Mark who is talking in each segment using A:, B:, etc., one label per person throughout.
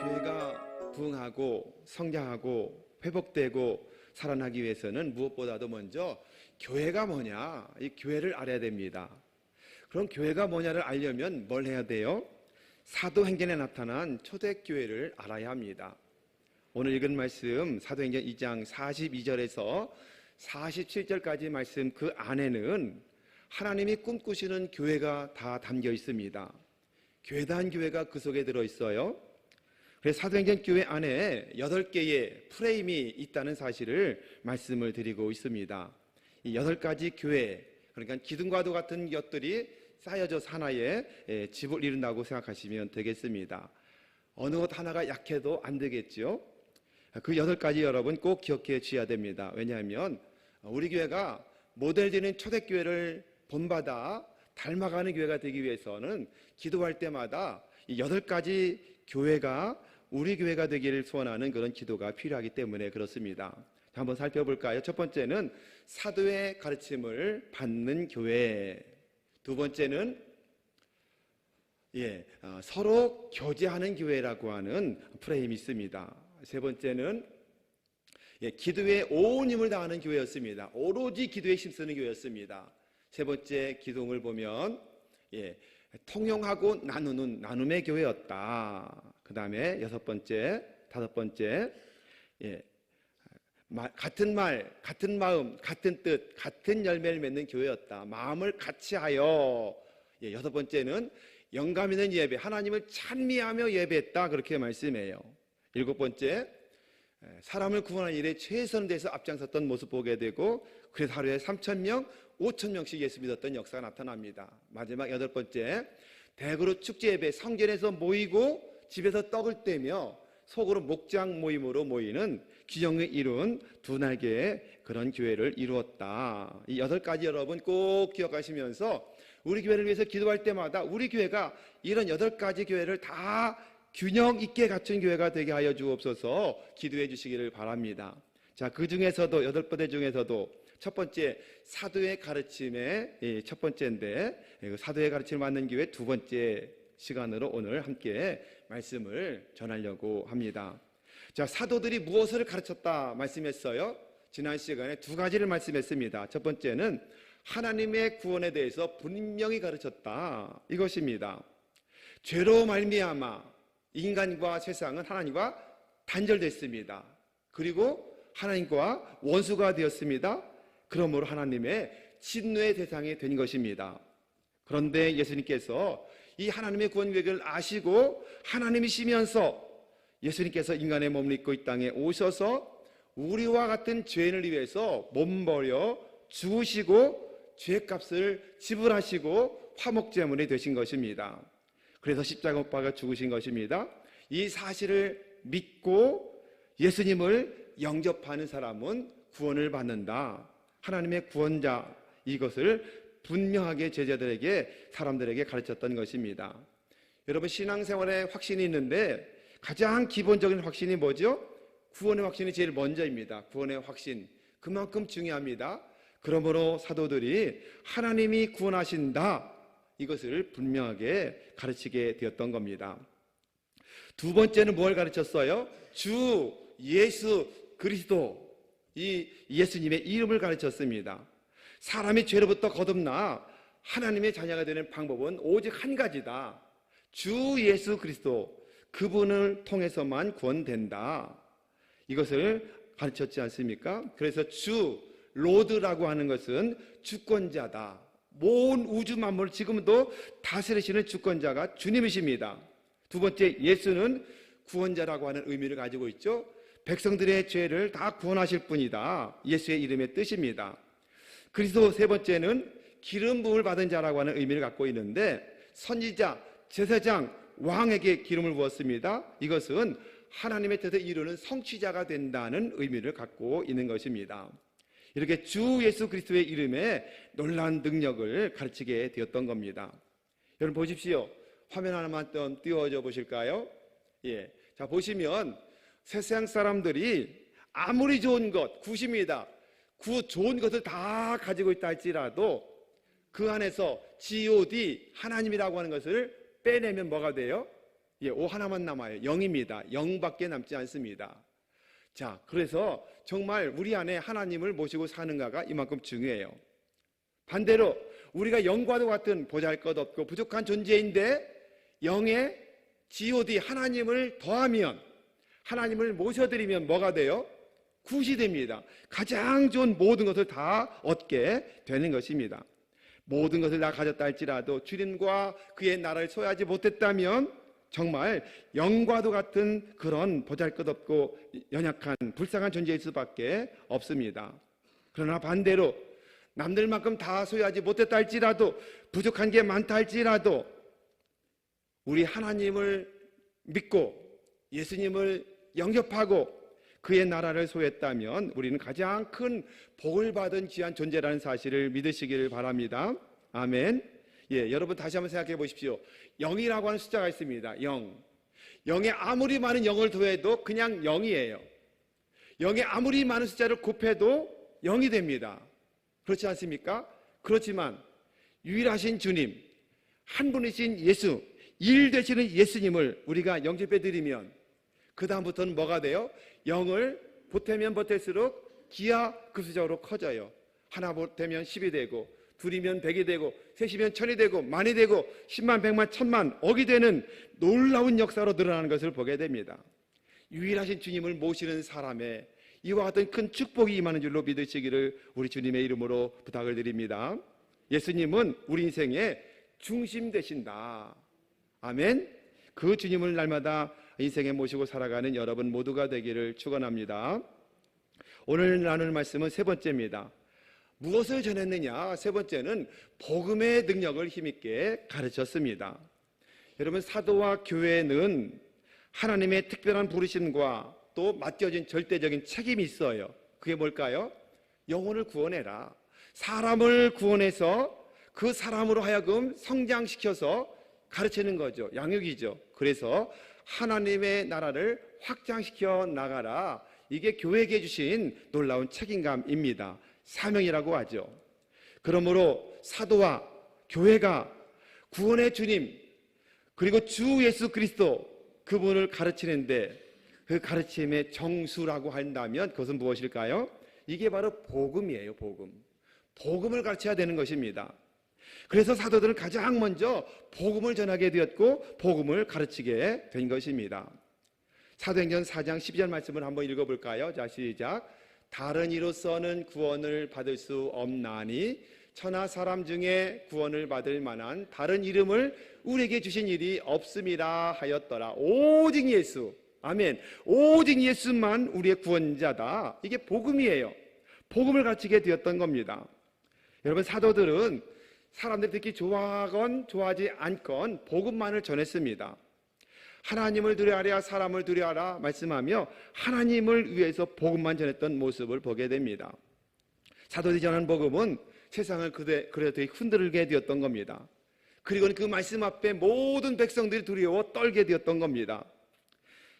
A: 교회가 부흥하고 성장하고 회복되고 살아나기 위해서는 무엇보다도 먼저 교회가 뭐냐, 이 교회를 알아야 됩니다. 그럼 교회가 뭐냐를 알려면 뭘 해야 돼요? 사도행전에 나타난 초대교회를 알아야 합니다. 오늘 읽은 말씀 사도행전 2장 42절에서 47절까지 말씀, 그 안에는 하나님이 꿈꾸시는 교회가 다 담겨 있습니다. 교회다한 교회가 그 속에 들어있어요. 그래서 사도행전 교회 안에 8개의 프레임이 있다는 사실을 말씀을 드리고 있습니다. 이 8가지 교회, 그러니까 기둥과도 같은 것들이 쌓여져 하나의 집을 이룬다고 생각하시면 되겠습니다. 어느 것 하나가 약해도 안 되겠죠. 그 8가지 여러분 꼭 기억해 주셔야 됩니다. 왜냐하면 우리 교회가 모델되는 초대교회를 본받아 닮아가는 교회가 되기 위해서는 기도할 때마다 이 8가지 교회가 우리 교회가 되기를 소원하는 그런 기도가 필요하기 때문에 그렇습니다. 한번 살펴볼까요? 첫 번째는 사도의 가르침을 받는 교회. 두 번째는 서로 교제하는 교회라고 하는 프레임이 있습니다. 세 번째는 기도에 온 힘을 다하는 교회였습니다. 오로지 기도에 힘쓰는 교회였습니다. 세 번째 기둥을 보면 통용하고 나누는 나눔의 교회였다. 그 다음에 다섯 번째 같은 말, 같은 마음, 같은 뜻, 같은 열매를 맺는 교회였다. 마음을 같이 하여. 여섯 번째는 영감 있는 예배, 하나님을 찬미하며 예배했다. 그렇게 말씀해요. 일곱 번째, 사람을 구원하는 일에 최선을 다해서 앞장섰던 모습 보게 되고, 그래서 하루에 3,000명, 5,000명씩 예수 믿었던 역사가 나타납니다. 마지막 여덟 번째, 대그룹 축제 예배, 성전에서 모이고 집에서 떡을 떼며 속으로 목장 모임으로 모이는 기적을 이룬 두 날개의 그런 교회를 이루었다. 이 8가지 여러분 꼭 기억하시면서 우리 교회를 위해서 기도할 때마다 우리 교회가 이런 8가지 교회를 다 균형 있게 갖춘 교회가 되게 하여 주옵소서 기도해 주시기를 바랍니다. 자, 그 중에서도 8번째 중에서도 첫 번째 사도의 가르침의 첫 번째인데, 사도의 가르침을 받는 교회 두 번째 시간으로 오늘 함께 말씀을 전하려고 합니다. 자, 사도들이 무엇을 가르쳤다 말씀했어요? 지난 시간에 2가지를 말씀했습니다. 첫 번째는 하나님의 구원에 대해서 분명히 가르쳤다. 이것입니다. 죄로 말미암아 인간과 세상은 하나님과 단절됐습니다. 그리고 하나님과 원수가 되었습니다. 그러므로 하나님의 진노의 대상이 된 것입니다. 그런데 예수님께서 이 하나님의 구원 계획을 아시고 하나님이시면서 예수님께서 인간의 몸을 입고 이 땅에 오셔서 우리와 같은 죄인을 위해서 몸버려 죽으시고 죄값을 지불하시고 화목제물이 되신 것입니다. 그래서 십자가 못 박아 죽으신 것입니다. 이 사실을 믿고 예수님을 영접하는 사람은 구원을 받는다. 하나님의 구원자, 이것을 분명하게 제자들에게, 사람들에게 가르쳤던 것입니다. 여러분, 신앙생활에 확신이 있는데 가장 기본적인 확신이 뭐죠? 구원의 확신이 제일 먼저입니다. 구원의 확신, 그만큼 중요합니다. 그러므로 사도들이 하나님이 구원하신다, 이것을 분명하게 가르치게 되었던 겁니다. 두 번째는 뭘 가르쳤어요? 주 예수 그리스도, 이 예수님의 이름을 가르쳤습니다. 사람이 죄로부터 거듭나 하나님의 자녀가 되는 방법은 오직 한 가지다. 주 예수 그리스도, 그분을 통해서만 구원된다. 이것을 가르쳤지 않습니까? 그래서 주, 로드라고 하는 것은 주권자다. 모든 우주 만물을 지금도 다스리시는 주권자가 주님이십니다. 두 번째, 예수는 구원자라고 하는 의미를 가지고 있죠. 백성들의 죄를 다 구원하실 분이다. 예수의 이름의 뜻입니다. 그리스도 세 번째는 기름 부음을 받은 자라고 하는 의미를 갖고 있는데, 선지자, 제사장, 왕에게 기름을 부었습니다. 이것은 하나님의 뜻을 이루는 성취자가 된다는 의미를 갖고 있는 것입니다. 이렇게 주 예수 그리스도의 이름에 놀라운 능력을 가르치게 되었던 겁니다. 여러분 보십시오. 화면 하나만 좀 띄워줘 보실까요? 자, 보시면 세상 사람들이 아무리 좋은 것, 굿입니다. 굿, 좋은 것을 다 가지고 있다 할지라도 그 안에서 God, 하나님이라고 하는 것을 빼내면 뭐가 돼요? 오 하나만 남아요. 영입니다. 영밖에 남지 않습니다. 자, 그래서 정말 우리 안에 하나님을 모시고 사는가가 이만큼 중요해요. 반대로 우리가 영과도 같은 보잘것없고 부족한 존재인데 영에 God 하나님을 더하면, 하나님을 모셔드리면 뭐가 돼요? 굿이 됩니다. 가장 좋은 모든 것을 다 얻게 되는 것입니다. 모든 것을 다 가졌다 할지라도 주님과 그의 나라를 소유하지 못했다면 정말 영과도 같은 그런 보잘것없고 연약한 불쌍한 존재일 수밖에 없습니다. 그러나 반대로 남들만큼 다 소유하지 못했다 할지라도, 부족한 게 많다 할지라도 우리 하나님을 믿고 예수님을 영접하고 그의 나라를 소유했다면 우리는 가장 큰 복을 받은 귀한 존재라는 사실을 믿으시기를 바랍니다. 아멘. 여러분 다시 한번 생각해 보십시오. 0이라고 하는 숫자가 있습니다. 0. 0에 아무리 많은 0을 더해도 그냥 0이에요. 0에 아무리 많은 숫자를 곱해도 0이 됩니다. 그렇지 않습니까? 그렇지만 유일하신 주님, 한 분이신 예수, 일 되시는 예수님을 우리가 영접해 드리면 그 다음부터는 뭐가 돼요? 0을 보태면 보탤수록 기하급수적으로 커져요. 하나 보태면 10이 되고, 둘이면 100이 되고, 셋이면 1000이 되고, 만이 되고, 10만, 100만, 1000만, 억이 되는 놀라운 역사로 늘어나는 것을 보게 됩니다. 유일하신 주님을 모시는 사람의 이와 같은 큰 축복이 임하는 줄로 믿으시기를 우리 주님의 이름으로 부탁을 드립니다. 예수님은 우리 인생의 중심 되신다. 아멘. 그 주님을 날마다 인생에 모시고 살아가는 여러분 모두가 되기를 축원합니다. 오늘 나눌 말씀은 세 번째입니다. 무엇을 전했느냐? 세 번째는 복음의 능력을 힘있게 가르쳤습니다. 여러분, 사도와 교회는 하나님의 특별한 부르심과 또 맡겨진 절대적인 책임이 있어요. 그게 뭘까요? 영혼을 구원해라. 사람을 구원해서 그 사람으로 하여금 성장시켜서 가르치는 거죠. 양육이죠. 그래서 하나님의 나라를 확장시켜 나가라. 이게 교회에게 주신 놀라운 책임감입니다. 사명이라고 하죠. 그러므로 사도와 교회가 구원의 주님 그리고 주 예수 그리스도 그분을 가르치는데 그 가르침의 정수라고 한다면 그것은 무엇일까요? 이게 바로 복음이에요. 복음을 가르쳐야 되는 것입니다. 그래서 사도들은 가장 먼저 복음을 전하게 되었고 복음을 가르치게 된 것입니다. 사도행전 4장 12절 말씀을 한번 읽어볼까요? 자, 시작. 다른 이로서는 구원을 받을 수 없나니 천하 사람 중에 구원을 받을 만한 다른 이름을 우리에게 주신 일이 없음이라 하였더라. 오직 예수. 아멘. 오직 예수만 우리의 구원자다. 이게 복음이에요. 복음을 가르치게 되었던 겁니다. 여러분, 사도들은 사람들이 듣기 좋아하건 좋아하지 않건 복음만을 전했습니다. 하나님을 두려워하라 사람을 두려워하라 말씀하며 하나님을 위해서 복음만 전했던 모습을 보게 됩니다. 사도들이 전한 복음은 세상을 그래도 되게 흔들게 되었던 겁니다. 그리고 그 말씀 앞에 모든 백성들이 두려워 떨게 되었던 겁니다.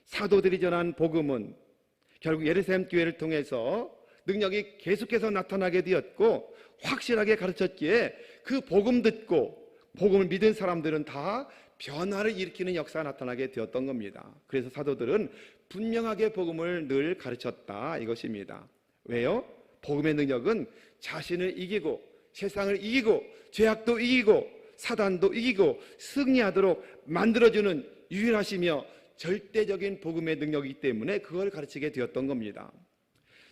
A: 사도들이 전한 복음은 결국 예루살렘 교회를 통해서 능력이 계속해서 나타나게 되었고 확실하게 가르쳤기에 그 복음 듣고 복음을 믿은 사람들은 다 변화를 일으키는 역사가 나타나게 되었던 겁니다. 그래서 사도들은 분명하게 복음을 늘 가르쳤다 이것입니다. 왜요? 복음의 능력은 자신을 이기고 세상을 이기고 죄악도 이기고 사단도 이기고 승리하도록 만들어주는 유일하시며 절대적인 복음의 능력이기 때문에 그걸 가르치게 되었던 겁니다.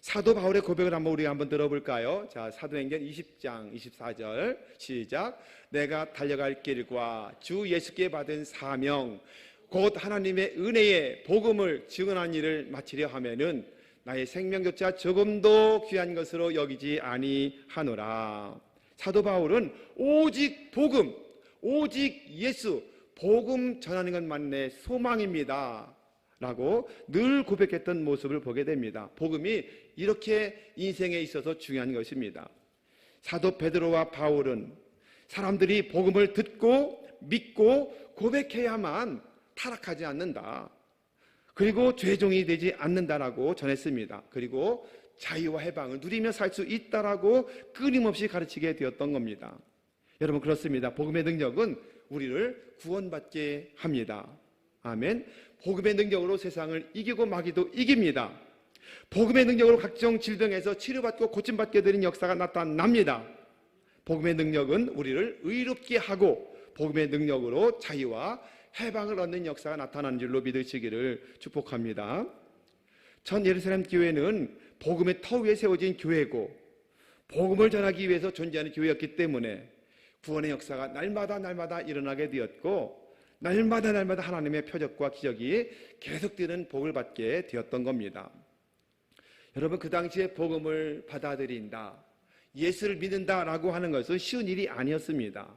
A: 사도 바울의 고백을 한번 들어볼까요? 자, 사도행전 20장 24절 시작. 내가 달려갈 길과 주 예수께 받은 사명 곧 하나님의 은혜의 복음을 증언한 일을 마치려 하면은 나의 생명조차 조금도 귀한 것으로 여기지 아니하노라. 사도 바울은 오직 복음, 오직 예수, 복음 전하는 것만 내 소망입니다 라고 늘 고백했던 모습을 보게 됩니다. 복음이 이렇게 인생에 있어서 중요한 것입니다. 사도 베드로와 바울은 사람들이 복음을 듣고 믿고 고백해야만 타락하지 않는다. 그리고 죄종이 되지 않는다라고 전했습니다. 그리고 자유와 해방을 누리며 살 수 있다라고 끊임없이 가르치게 되었던 겁니다. 여러분, 그렇습니다. 복음의 능력은 우리를 구원받게 합니다. 아멘. 복음의 능력으로 세상을 이기고 마귀도 이깁니다. 복음의 능력으로 각종 질병에서 치료받고 고침받게 되는 역사가 나타납니다. 복음의 능력은 우리를 의롭게 하고 복음의 능력으로 자유와 해방을 얻는 역사가 나타나는 줄로 믿으시기를 축복합니다. 전 예루살렘 교회는 복음의 터 위에 세워진 교회고 복음을 전하기 위해서 존재하는 교회였기 때문에 구원의 역사가 날마다 일어나게 되었고 날마다 하나님의 표적과 기적이 계속되는 복을 받게 되었던 겁니다. 여러분, 그 당시에 복음을 받아들인다, 예수를 믿는다라고 하는 것은 쉬운 일이 아니었습니다.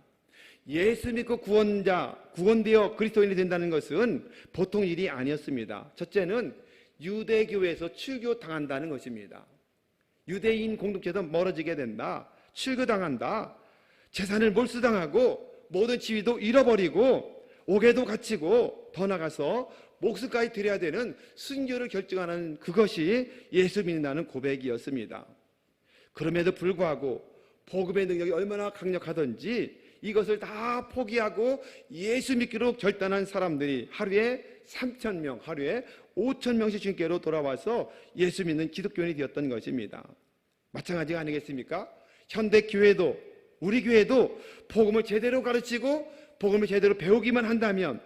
A: 예수 믿고 구원되어 그리스도인이 된다는 것은 보통 일이 아니었습니다. 첫째는 유대교에서 출교당한다는 것입니다. 유대인 공동체에서 멀어지게 된다, 출교당한다, 재산을 몰수당하고 모든 지위도 잃어버리고 옥에도 갇히고 더 나가서 목숨까지 드려야 되는 순교를 결정하는 그것이 예수 믿는다는 고백이었습니다. 그럼에도 불구하고 복음의 능력이 얼마나 강력하던지 이것을 다 포기하고 예수 믿기로 결단한 사람들이 하루에 3,000명, 하루에 5,000명씩 주님께로 돌아와서 예수 믿는 기독교인이 되었던 것입니다. 마찬가지가 아니겠습니까? 현대 교회도, 우리 교회도 복음을 제대로 가르치고 복음을 제대로 배우기만 한다면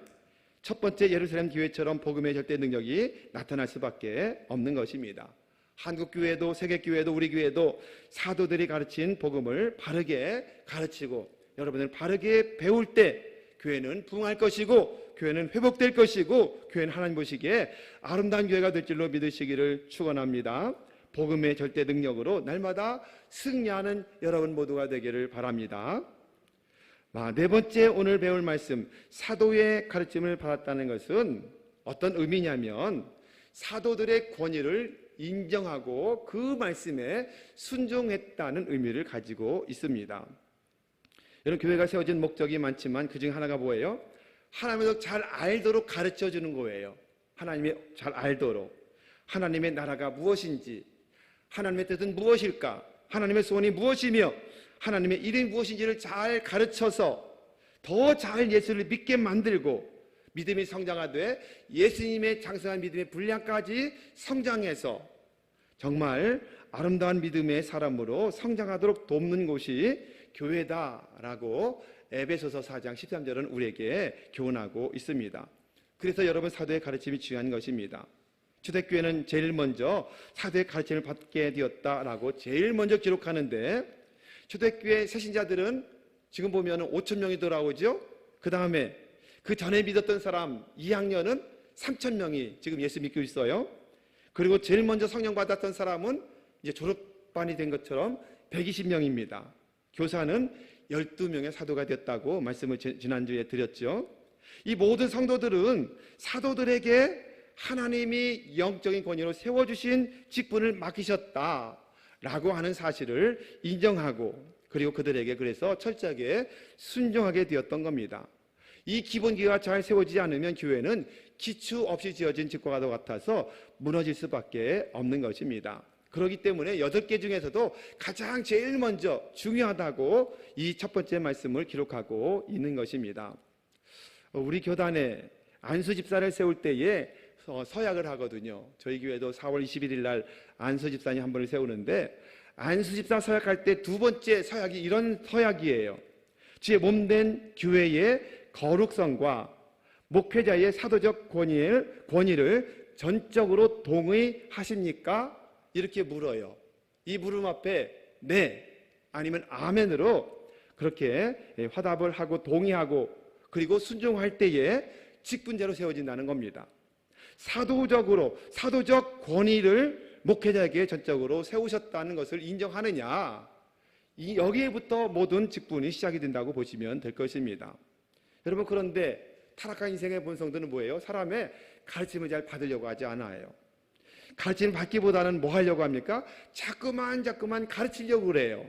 A: 첫 번째 예루살렘 교회처럼 복음의 절대 능력이 나타날 수밖에 없는 것입니다. 한국 교회도 세계 교회도 우리 교회도 사도들이 가르친 복음을 바르게 가르치고 여러분을 바르게 배울 때 교회는 부흥할 것이고 교회는 회복될 것이고 교회는 하나님 보시기에 아름다운 교회가 될 줄로 믿으시기를 축원합니다. 복음의 절대 능력으로 날마다 승리하는 여러분 모두가 되기를 바랍니다. 네 번째 오늘 배울 말씀, 사도의 가르침을 받았다는 것은 어떤 의미냐면 사도들의 권위를 인정하고 그 말씀에 순종했다는 의미를 가지고 있습니다. 여러분, 교회가 세워진 목적이 많지만 그중 하나가 뭐예요? 하나님을 잘 알도록 가르쳐주는 거예요. 하나님이 잘 알도록 하나님의 나라가 무엇인지, 하나님의 뜻은 무엇일까, 하나님의 소원이 무엇이며 하나님의 이름이 무엇인지를 잘 가르쳐서 더 잘 예수를 믿게 만들고 믿음이 성장하되 예수님의 장성한 믿음의 분량까지 성장해서 정말 아름다운 믿음의 사람으로 성장하도록 돕는 곳이 교회다라고 에베소서 4장 13절은 우리에게 교훈하고 있습니다. 그래서 여러분, 사도의 가르침이 중요한 것입니다. 초대교회는 제일 먼저 사도의 가르침을 받게 되었다라고 제일 먼저 기록하는데 초대교회 새신자들은 지금 보면 5,000명이 돌아오죠. 그 다음에 그 전에 믿었던 사람 2학년은 3,000명이 지금 예수 믿고 있어요. 그리고 제일 먼저 성령 받았던 사람은 이제 졸업반이 된 것처럼 120명입니다. 교사는 12명의 사도가 됐다고 말씀을 지난주에 드렸죠. 이 모든 성도들은 사도들에게 하나님이 영적인 권위로 세워주신 직분을 맡기셨다라고 하는 사실을 인정하고 그리고 그들에게 그래서 철저하게 순종하게 되었던 겁니다. 이 기본기가 잘 세워지지 않으면 교회는 기초 없이 지어진 집과도 같아서 무너질 수밖에 없는 것입니다. 그렇기 때문에 8개 중에서도 가장 제일 먼저 중요하다고 이 첫 번째 말씀을 기록하고 있는 것입니다. 우리 교단에 안수 집사를 세울 때에 서약을 하거든요. 저희 교회도 4월 21일 날 안수 집사님 한 분을 세우는데 안수 집사 서약할 때 두 번째 서약이 이런 서약이에요. 주의 몸된 교회의 거룩성과 목회자의 사도적 권위를 전적으로 동의하십니까? 이렇게 물어요. 이 물음 앞에 네 아니면 아멘으로 그렇게 화답을 하고 동의하고 그리고 순종할 때에 직분자로 세워진다는 겁니다. 사도적 권위를 목회자에게 전적으로 세우셨다는 것을 인정하느냐, 여기에부터 모든 직분이 시작이 된다고 보시면 될 것입니다. 여러분, 그런데 타락한 인생의 본성들은 뭐예요? 사람의 가르침을 잘 받으려고 하지 않아요. 가르침을 받기보다는 뭐 하려고 합니까? 자꾸만 가르치려고 그래요.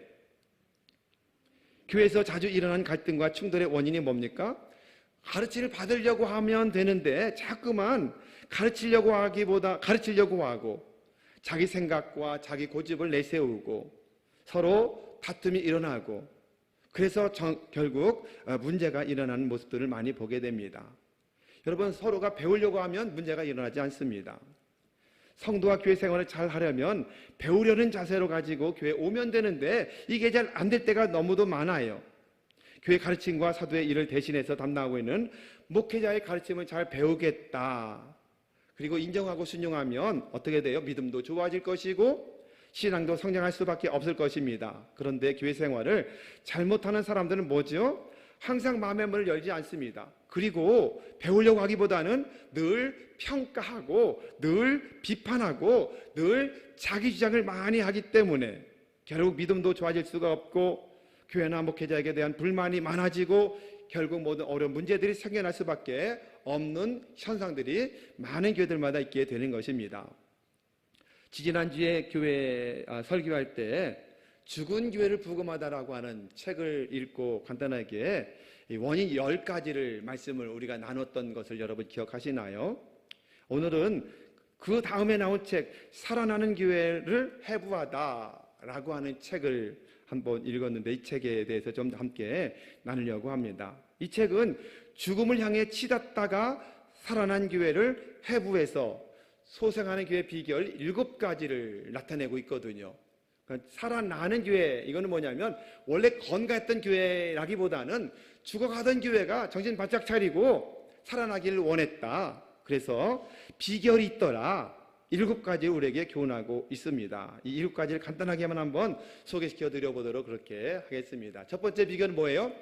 A: 교회에서 자주 일어나는 갈등과 충돌의 원인이 뭡니까? 가르침을 받으려고 하면 되는데 자꾸만 가르치려고 하고 자기 생각과 자기 고집을 내세우고 서로 다툼이 일어나고 그래서 결국 문제가 일어나는 모습들을 많이 보게 됩니다. 여러분, 서로가 배우려고 하면 문제가 일어나지 않습니다. 성도와 교회 생활을 잘 하려면 배우려는 자세로 가지고 교회에 오면 되는데 이게 잘 안 될 때가 너무도 많아요. 교회 가르침과 사도의 일을 대신해서 담당하고 있는 목회자의 가르침을 잘 배우겠다. 그리고 인정하고 순종하면 어떻게 돼요? 믿음도 좋아질 것이고 신앙도 성장할 수밖에 없을 것입니다. 그런데 교회 생활을 잘못하는 사람들은 뭐죠? 항상 마음의 문을 열지 않습니다. 그리고 배우려고 하기보다는 늘 평가하고 늘 비판하고 늘 자기 주장을 많이 하기 때문에 결국 믿음도 좋아질 수가 없고 교회나 목회자에게 대한 불만이 많아지고 결국 모든 어려운 문제들이 생겨날 수밖에 없는 현상들이 많은 교회들마다 있게 되는 것입니다. 지지난주에 교회 설교할 때 죽은 교회를 부검하다라고 하는 책을 읽고 간단하게 원인 10가지를 말씀을 우리가 나눴던 것을 여러분 기억하시나요? 오늘은 그 다음에 나온 책 살아나는 교회를 해부하다라고 하는 책을 한번 읽었는데 이 책에 대해서 좀 함께 나누려고 합니다. 이 책은 죽음을 향해 치닫다가 살아난 교회를 해부해서 소생하는 교회 비결 7가지를 나타내고 있거든요. 그러니까 살아나는 교회, 이거는 뭐냐면 원래 건강했던 교회라기보다는 죽어가던 교회가 정신 바짝 차리고 살아나기를 원했다. 그래서 비결이 있더라. 7가지 우리에게 교훈하고 있습니다. 이 7가지를 간단하게만 한번 소개시켜 드려보도록 그렇게 하겠습니다. 첫 번째 비결은 뭐예요?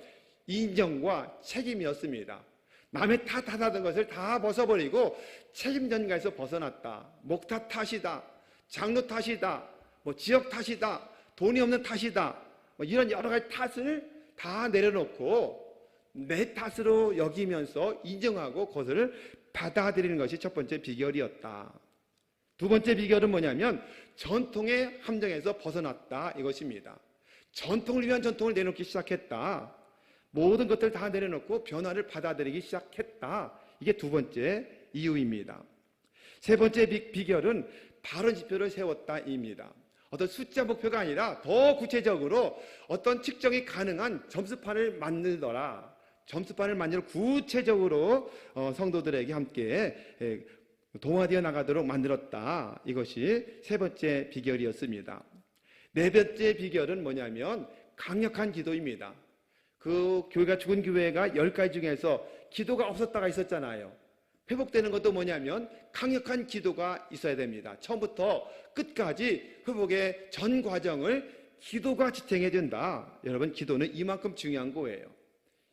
A: 인정과 책임이었습니다. 남의 탓하던 것을 다 벗어버리고 책임 전가에서 벗어났다. 목타 탓이다, 장로 탓이다, 지역 탓이다, 돈이 없는 탓이다, 이런 여러 가지 탓을 다 내려놓고 내 탓으로 여기면서 인정하고 그것을 받아들이는 것이 첫 번째 비결이었다. 두 번째 비결은 뭐냐면 전통의 함정에서 벗어났다, 이것입니다. 전통을 위한 전통을 내놓기 시작했다. 모든 것들을 다 내려놓고 변화를 받아들이기 시작했다. 이게 두 번째 이유입니다. 세 번째 비결은 바른 지표를 세웠다입니다. 어떤 숫자 목표가 아니라 더 구체적으로 어떤 측정이 가능한 점수판을 만들더라. 점수판을 만들어 구체적으로 성도들에게 함께 동화되어 나가도록 만들었다. 이것이 세 번째 비결이었습니다. 네 번째 비결은 뭐냐면 강력한 기도입니다. 그 교회가 죽은 교회가 10가지 중에서 기도가 없었다가 있었잖아요. 회복되는 것도 뭐냐면 강력한 기도가 있어야 됩니다. 처음부터 끝까지 회복의 전 과정을 기도가 지탱해 준다. 여러분, 기도는 이만큼 중요한 거예요.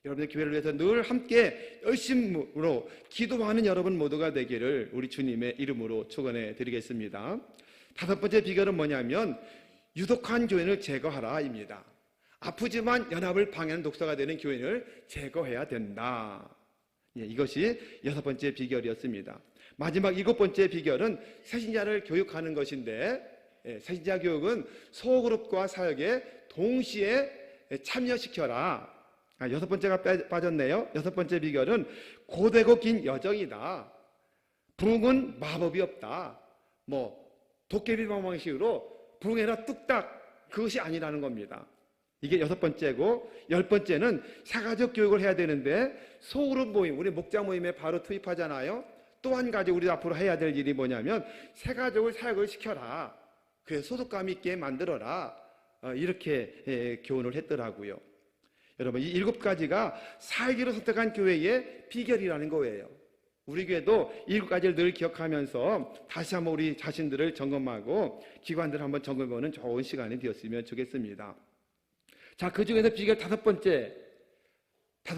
A: 여러분의 교회를 위해서 늘 함께 열심으로 기도하는 여러분 모두가 되기를 우리 주님의 이름으로 축원해 드리겠습니다. 다섯 번째 비결은 뭐냐면 유독한 교인을 제거하라입니다. 아프지만 연합을 방해하는 독사가 되는 교인을 제거해야 된다. 이것이 여섯 번째 비결이었습니다. 마지막 7번째 비결은 새신자를 교육하는 것인데, 새신자 교육은 소그룹과 사역에 동시에 참여시켜라. 여섯 번째가 빠졌네요. 여섯 번째 비결은 고되고 긴 여정이다. 부흥은 마법이 없다. 도깨비 방망이식으로 부흥해라 뚝딱, 그것이 아니라는 겁니다. 이게 여섯 번째고, 10번째는 사가족 교육을 해야 되는데 소그룹 모임, 우리 목자 모임에 바로 투입하잖아요. 또 한 가지 우리 앞으로 해야 될 일이 뭐냐면 새가족을 사역을 시켜라. 그래서 소속감 있게 만들어라. 이렇게 교훈을 했더라고요. 여러분, 이 7가지가 살기로 선택한 교회의 비결이라는 거예요. 우리 교회도 7가지를 늘 기억하면서 다시 한번 우리 자신들을 점검하고 기관들을 한번 점검해보는 좋은 시간이 되었으면 좋겠습니다. 자, 그 중에서 비결 다섯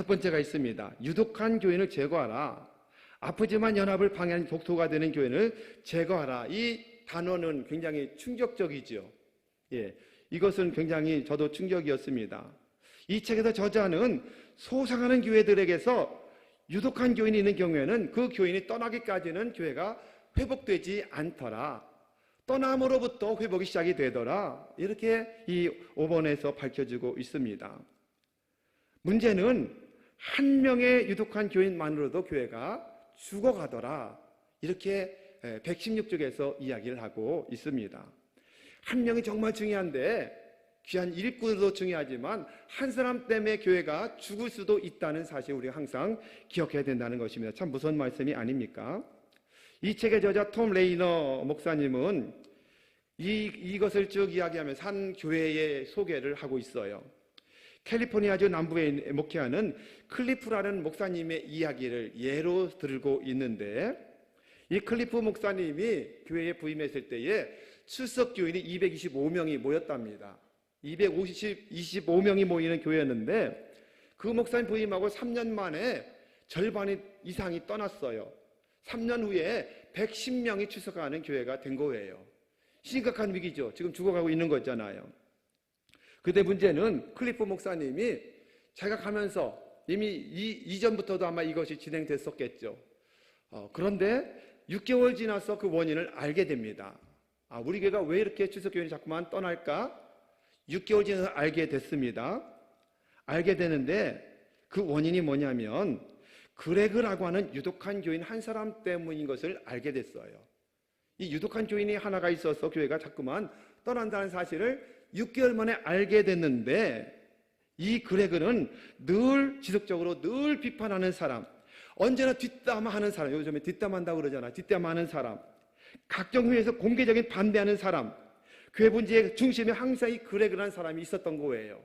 A: 번째가 있습니다. 유독한 교인을 제거하라. 아프지만 연합을 방해하는 독소가 되는 교인을 제거하라. 이 단어는 굉장히 충격적이죠. 이것은 굉장히 저도 충격이었습니다. 이 책에서 저자는 소상하는 교회들에게서 유독한 교인이 있는 경우에는 그 교인이 떠나기까지는 교회가 회복되지 않더라. 떠남으로부터 회복이 시작이 되더라. 이렇게 이 5번에서 밝혀지고 있습니다. 문제는 한 명의 유독한 교인만으로도 교회가 죽어가더라. 이렇게 116쪽에서 이야기를 하고 있습니다. 한 명이 정말 중요한데 귀한 일꾼도 중요하지만 한 사람 때문에 교회가 죽을 수도 있다는 사실 우리가 항상 기억해야 된다는 것입니다. 참 무서운 말씀이 아닙니까? 이 책의 저자 톰 레이너 목사님은 이것을 쭉 이야기하면서 한 교회의 소개를 하고 있어요. 캘리포니아주 남부에 목회하는 클리프라는 목사님의 이야기를 예로 들고 있는데, 이 클리프 목사님이 교회에 부임했을 때에 출석 교인이 225명이 모였답니다. 225명이 모이는 교회였는데 그 목사님 부임하고 3년 만에 절반 이상이 떠났어요. 3년 후에 110명이 출석하는 교회가 된 거예요. 심각한 위기죠. 지금 죽어가고 있는 거잖아요. 그때 문제는 클리프 목사님이 자기가 가면서 이미 이전부터도 아마 이것이 진행됐었겠죠. 그런데 6개월 지나서 그 원인을 알게 됩니다. 우리 교회가 왜 이렇게 출석교인이 자꾸만 떠날까? 6개월 지나서 알게 됐습니다. 알게 되는데 그 원인이 뭐냐면 그레그라고 하는 유독한 교인 한 사람 때문인 것을 알게 됐어요. 이 유독한 교인이 하나가 있어서 교회가 자꾸만 떠난다는 사실을 6개월 만에 알게 됐는데, 이 그레그는 늘 지속적으로 늘 비판하는 사람, 언제나 뒷담화하는 사람, 요즘에 뒷담한다고 그러잖아. 뒷담화하는 사람, 각종 회의에서 공개적인 반대하는 사람, 교회 문제의 중심에 항상 이 그레그라는 사람이 있었던 거예요.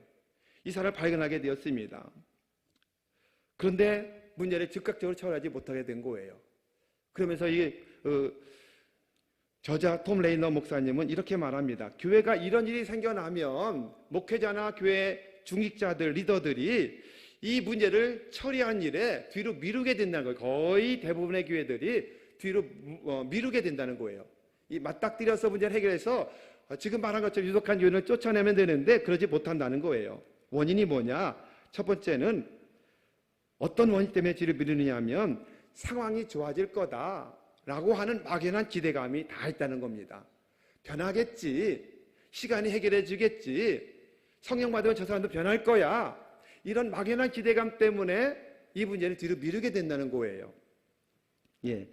A: 이 사람을 발견하게 되었습니다. 그런데 문제를 즉각적으로 처리하지 못하게 된 거예요. 그러면서 이 저자 톰 레이너 목사님은 이렇게 말합니다. 교회가 이런 일이 생겨나면 목회자나 교회 중직자들, 리더들이 이 문제를 처리한 일에 뒤로 미루게 된다는 거예요. 거의 대부분의 교회들이 뒤로 미루게 된다는 거예요. 이 맞닥뜨려서 문제를 해결해서 지금 말한 것처럼 유독한 교인을 쫓아내면 되는데 그러지 못한다는 거예요. 원인이 뭐냐? 첫 번째는 어떤 원인 때문에 뒤로 미루느냐 하면 상황이 좋아질 거다라고 하는 막연한 기대감이 다 있다는 겁니다. 변하겠지, 시간이 해결해 주겠지, 성령 받으면 저 사람도 변할 거야, 이런 막연한 기대감 때문에 이 문제를 뒤로 미루게 된다는 거예요. 예,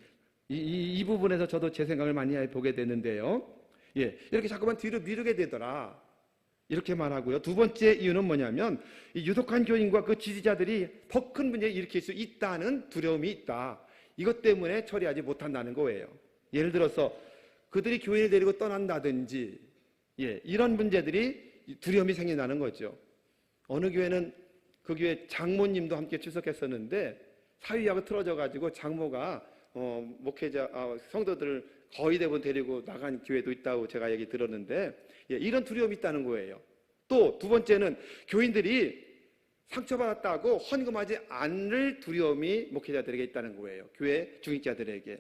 A: 이 부분에서 저도 제 생각을 많이 해보게 되는데요. 예, 이렇게 자꾸만 뒤로 미루게 되더라, 이렇게 말하고요. 두 번째 이유는 뭐냐면 이 유독한 교인과 그 지지자들이 더 큰 문제를 일으킬 수 있다는 두려움이 있다. 이것 때문에 처리하지 못한다는 거예요. 예를 들어서 그들이 교회를 데리고 떠난다든지, 이런 문제들이 두려움이 생긴다는 거죠. 어느 교회는 그 교회 장모님도 함께 출석했었는데 사위하고 틀어져가지고 장모가 목회자 성도들을 거의 대부분 데리고 나간 교회도 있다고 제가 얘기 들었는데, 이런 두려움이 있다는 거예요. 또 두 번째는 교인들이 상처받았다고 헌금하지 않을 두려움이 목회자들에게 있다는 거예요. 교회 중직자들에게.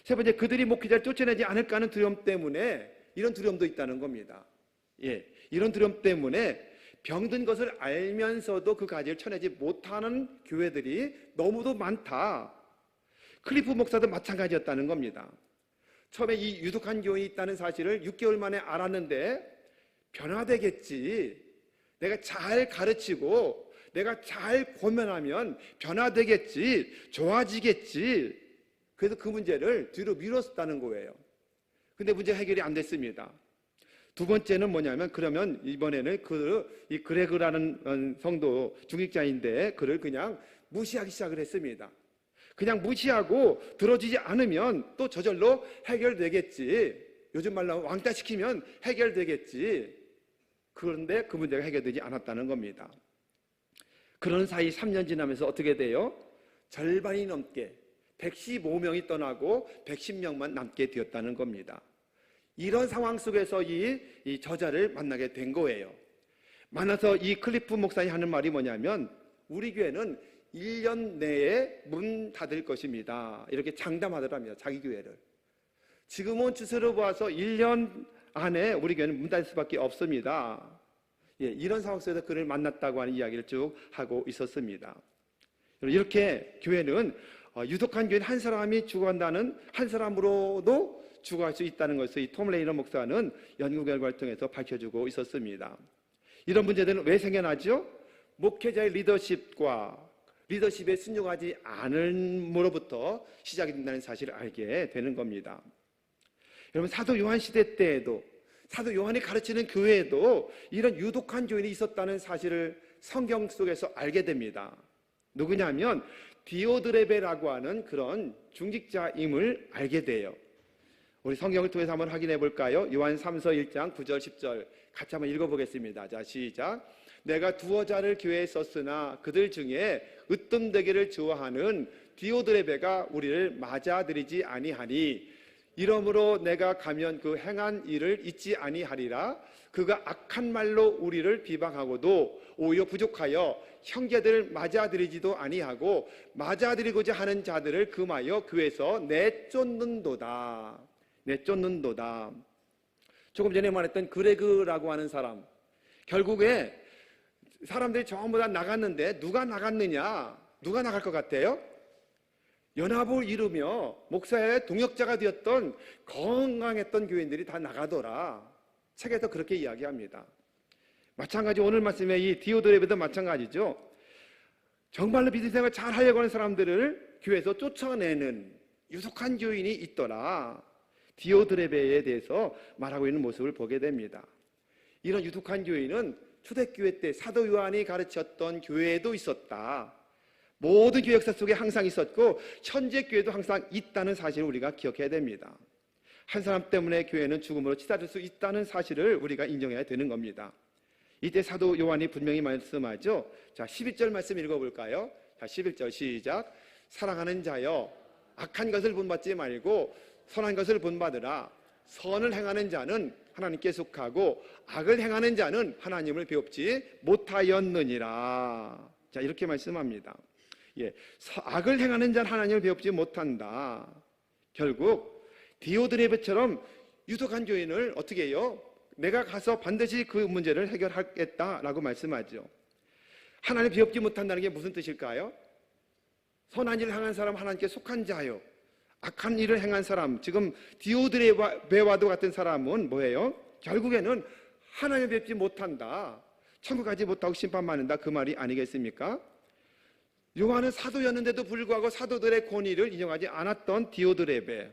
A: 세 번째, 그들이 목회자를 쫓아내지 않을까 하는 두려움 때문에 이런 두려움도 있다는 겁니다. 이런 두려움 때문에 병든 것을 알면서도 그 가지를 쳐내지 못하는 교회들이 너무도 많다. 클리프 목사도 마찬가지였다는 겁니다. 처음에 이 유독한 교인이 있다는 사실을 6개월 만에 알았는데 변화되겠지, 내가 잘 가르치고 내가 잘 고면하면 변화되겠지, 좋아지겠지, 그래서 그 문제를 뒤로 미뤘다는 거예요. 근데 문제 해결이 안 됐습니다. 두 번째는 뭐냐면, 그러면 이번에는 이 그레그라는 성도 중직자인데 그를 그냥 무시하기 시작을 했습니다. 그냥 무시하고 들어주지 않으면 또 저절로 해결되겠지, 요즘 말로 왕따시키면 해결되겠지. 그런데 그 문제가 해결되지 않았다는 겁니다. 그런 사이 3년 지나면서 어떻게 돼요? 절반이 넘게 115명이 떠나고 110명만 남게 되었다는 겁니다. 이런 상황 속에서 이 저자를 만나게 된 거예요. 만나서 이 클리프 목사님이 하는 말이 뭐냐면, 우리 교회는 1년 내에 문 닫을 것입니다, 이렇게 장담하더랍니다. 자기 교회를. 지금은 추세로 봐서 1년 안에 우리 교회는 문 닫을 수밖에 없습니다. 이런 상황 속에서 그를 만났다고 하는 이야기를 쭉 하고 있었습니다. 이렇게 교회는 유독한 교인 한 사람이 죽어간다는, 한 사람으로도 죽어갈 수 있다는 것을 이 톰 레이너 목사는 연구 결과를 통해서 밝혀주고 있었습니다. 이런 문제들은 왜 생겨나죠? 목회자의 리더십에 순종하지 않음으로부터 시작이 된다는 사실을 알게 되는 겁니다. 여러분, 사도 요한 시대 때에도 사도 요한이 가르치는 교회에도 이런 유독한 교인이 있었다는 사실을 성경 속에서 알게 됩니다. 누구냐면 디오드레베라고 하는 그런 중직자임을 알게 돼요. 우리 성경을 통해서 한번 확인해 볼까요? 요한 3서 1장 9절 10절 같이 한번 읽어보겠습니다. 자, 시작. 내가 두어 자를 교회에 썼으나 그들 중에 으뜸되기를 좋아하는 디오드레베가 우리를 맞아들이지 아니하니 이러므로 내가 가면 그 행한 일을 잊지 아니하리라. 그가 악한 말로 우리를 비방하고도 오히려 부족하여 형제들을 맞아들이지도 아니하고 맞아들이고자 하는 자들을 금하여 교회에서 내쫓는도다. 내쫓는도다. 조금 전에 말했던 그레그라고 하는 사람, 결국에 사람들이 전부 다 나갔는데 누가 나갔느냐? 누가 나갈 것 같아요? 연합을 이루며 목사의 동역자가 되었던 건강했던 교인들이 다 나가더라. 책에서 그렇게 이야기합니다. 마찬가지 오늘 말씀의 이 디오드레베도 마찬가지죠. 정말로 믿음 생활 잘 하려고 하는 사람들을 교회에서 쫓아내는 유독한 교인이 있더라. 디오드레베에 대해서 말하고 있는 모습을 보게 됩니다. 이런 유독한 교인은 초대교회 때 사도 요한이 가르쳤던 교회에도 있었다. 모든 교회 역사 속에 항상 있었고 현재 교회도 항상 있다는 사실을 우리가 기억해야 됩니다. 한 사람 때문에 교회는 죽음으로 치닫을 수 있다는 사실을 우리가 인정해야 되는 겁니다. 이때 사도 요한이 분명히 말씀하죠. 자, 11절 말씀 읽어볼까요? 자, 11절 시작. 사랑하는 자여, 악한 것을 본받지 말고 선한 것을 본받으라. 선을 행하는 자는 하나님께 속하고 악을 행하는 자는 하나님을 배웁지 못하였느니라. 자, 이렇게 말씀합니다. 예, 악을 행하는 자는 하나님을 배웁지 못한다. 결국 디오드레베처럼 유독한 교인을 어떻게 해요? 내가 가서 반드시 그 문제를 해결하겠다라고 말씀하죠. 하나님 배웁지 못한다는 게 무슨 뜻일까요? 선한 일을 행한 사람 하나님께 속한 자요. 악한 일을 행한 사람, 지금 디오드레베와도 같은 사람은 뭐예요? 결국에는 하나님 뵙지 못한다. 천국 가지 못하고 심판받는다. 그 말이 아니겠습니까? 요한은 사도였는데도 불구하고 사도들의 권위를 인정하지 않았던 디오드레베,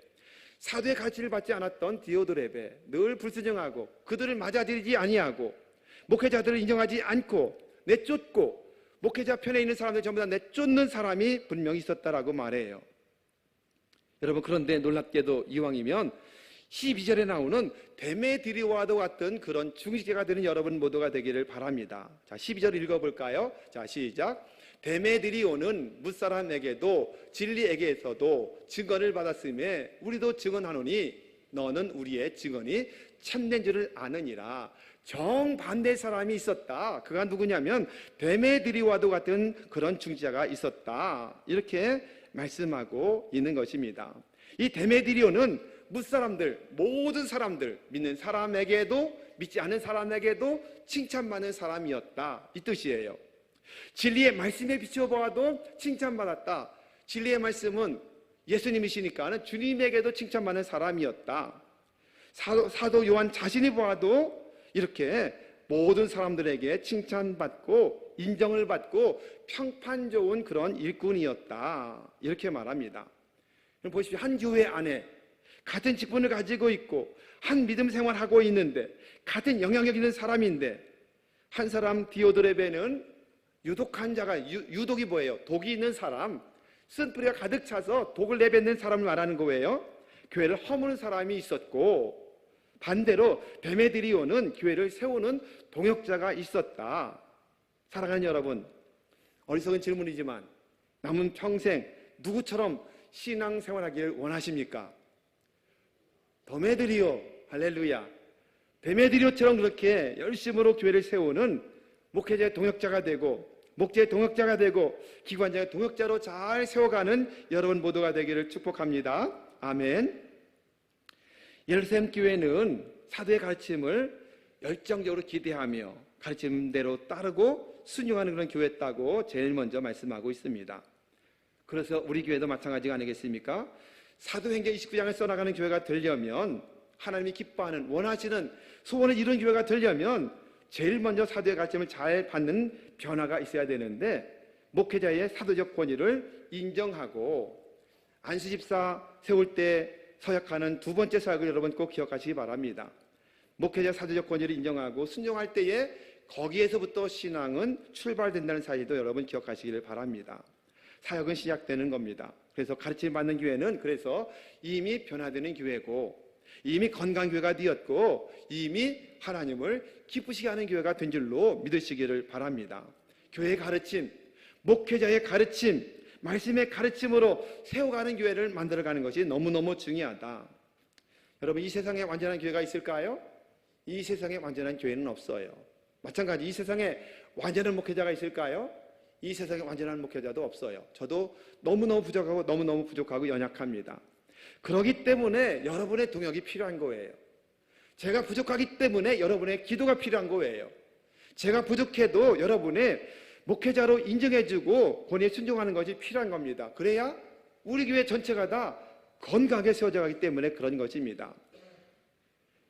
A: 사도의 가치를 받지 않았던 디오드레베, 늘 불순종하고 그들을 맞아들이지 아니하고 목회자들을 인정하지 않고 내쫓고 목회자 편에 있는 사람들 전부 다 내쫓는 사람이 분명히 있었다라고 말해요. 여러분, 그런데 놀랍게도 이왕이면 12절에 나오는 데메드리오와도 같은 그런 중직자가 되는 여러분 모두가 되기를 바랍니다. 자, 12절 읽어볼까요? 자, 시작. 데메드리오는 무사람에게도 진리에게서도 증언을 받았음에 우리도 증언하노니 너는 우리의 증언이 참된 줄을 아느니라. 정반대 사람이 있었다. 그가 누구냐면 데메드리오와도 같은 그런 중직자가 있었다. 이렇게 말씀하고 있는 것입니다. 이 데메드리오는 무사람들, 모든 사람들, 믿는 사람에게도 믿지 않는 사람에게도 칭찬받는 사람이었다. 이 뜻이에요. 진리의 말씀에 비춰보아도 칭찬받았다. 진리의 말씀은 예수님이시니까 주님에게도 칭찬받는 사람이었다. 사도 요한 자신이 보아도 이렇게 모든 사람들에게 칭찬받고 인정을 받고 평판 좋은 그런 일꾼이었다. 이렇게 말합니다. 보십시오. 한 교회 안에 같은 직분을 가지고 있고 한 믿음 생활하고 있는데 같은 영향력 있는 사람인데 한 사람 디오드레베는 유독한 자가, 유독이 뭐예요? 독이 있는 사람, 쓴뿌리가 가득 차서 독을 내뱉는 사람을 말하는 거예요. 교회를 허무는 사람이 있었고 반대로 데메드리오는 교회를 세우는 동역자가 있었다. 사랑하는 여러분, 어리석은 질문이지만 남은 평생 누구처럼 신앙생활하기를 원하십니까? 데메드리오, 할렐루야. 데메드리오처럼 그렇게 열심으로 교회를 세우는 목회자의 동역자가 되고 목재의 동역자가 되고 기관장의 동역자로 잘 세워가는 여러분 모두가 되기를 축복합니다. 아멘. 예루살렘 교회는 사도의 가르침을 열정적으로 기대하며 가르침대로 따르고 순종하는 그런 교회였다고 제일 먼저 말씀하고 있습니다. 그래서 우리 교회도 마찬가지가 아니겠습니까? 사도행전 29장을 써나가는 교회가 되려면 하나님이 기뻐하는 원하시는 소원을 이룬 교회가 되려면 제일 먼저 사도의 가르침을 잘 받는 변화가 있어야 되는데 목회자의 사도적 권위를 인정하고 안수집사 세울 때 서약하는 두 번째 사역을 여러분 꼭 기억하시기 바랍니다. 목회자 사도적 권위를 인정하고 순종할 때에 거기에서부터 신앙은 출발된다는 사실도 여러분 기억하시기를 바랍니다. 사역은 시작되는 겁니다. 그래서 가르침 받는 교회는 그래서 이미 변화되는 교회고, 이미 건강 교회가 되었고, 이미 하나님을 기쁘시게 하는 교회가 된 줄로 믿으시기를 바랍니다. 교회의 가르침, 목회자의 가르침, 말씀의 가르침으로 세워가는 교회를 만들어가는 것이 너무너무 중요하다. 여러분, 이 세상에 완전한 교회가 있을까요? 이 세상에 완전한 교회는 없어요. 마찬가지 이 세상에 완전한 목회자가 있을까요? 이 세상에 완전한 목회자도 없어요. 저도 너무너무 부족하고 연약합니다. 그렇기 때문에 여러분의 동역이 필요한 거예요. 제가 부족하기 때문에 여러분의 기도가 필요한 거예요. 제가 부족해도 여러분의 목회자로 인정해주고 권위에 순종하는 것이 필요한 겁니다. 그래야 우리 교회 전체가 다 건강하게 세워져 가기 때문에 그런 것입니다.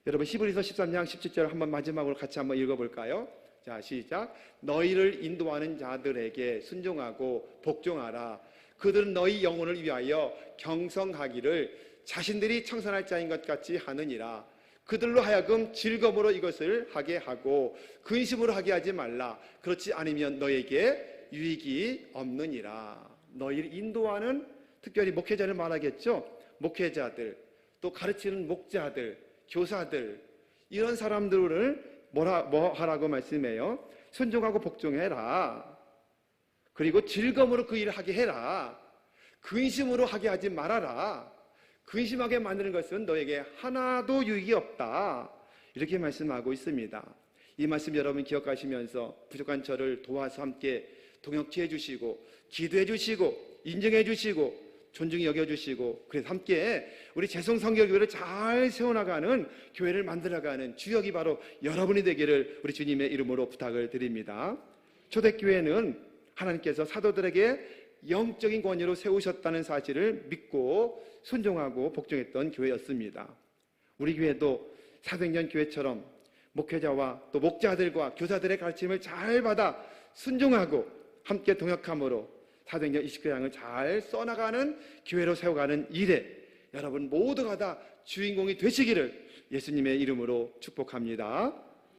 A: 여러분, 히브리서 13장 17절 한번 마지막으로 같이 한번 읽어볼까요? 자, 시작. 너희를 인도하는 자들에게 순종하고 복종하라. 그들은 너희 영혼을 위하여 경성하기를 자신들이 청산할 자인 것 같이 하느니라. 그들로 하여금 즐거움으로 이것을 하게 하고 근심으로 하게 하지 말라. 그렇지 않으면 너에게 유익이 없느니라. 너희를 인도하는, 특별히 목회자를 말하겠죠. 목회자들, 또 가르치는 목자들, 교사들, 이런 사람들을 뭐 하라고 말씀해요? 순종하고 복종해라. 그리고 즐거움으로 그 일을 하게 해라. 근심으로 하게 하지 말아라. 근심하게 만드는 것은 너에게 하나도 유익이 없다. 이렇게 말씀하고 있습니다. 이 말씀 여러분 기억하시면서 부족한 저를 도와서 함께 동역해 주시고, 기도해 주시고, 인정해 주시고, 존중히 여겨주시고, 그래서 함께 우리 재성성결교회를 잘 세워나가는 교회를 만들어가는 주역이 바로 여러분이 되기를 우리 주님의 이름으로 부탁을 드립니다. 초대교회는 하나님께서 사도들에게 영적인 권위로 세우셨다는 사실을 믿고 순종하고 복종했던 교회였습니다. 우리 교회도 사도행전 교회처럼 목회자와 또 목자들과 교사들의 가르침을 잘 받아 순종하고 함께 동역함으로 사도행전 29장을 잘 써나가는 교회로 세워가는 일에 여러분 모두가 다 주인공이 되시기를 예수님의 이름으로 축복합니다.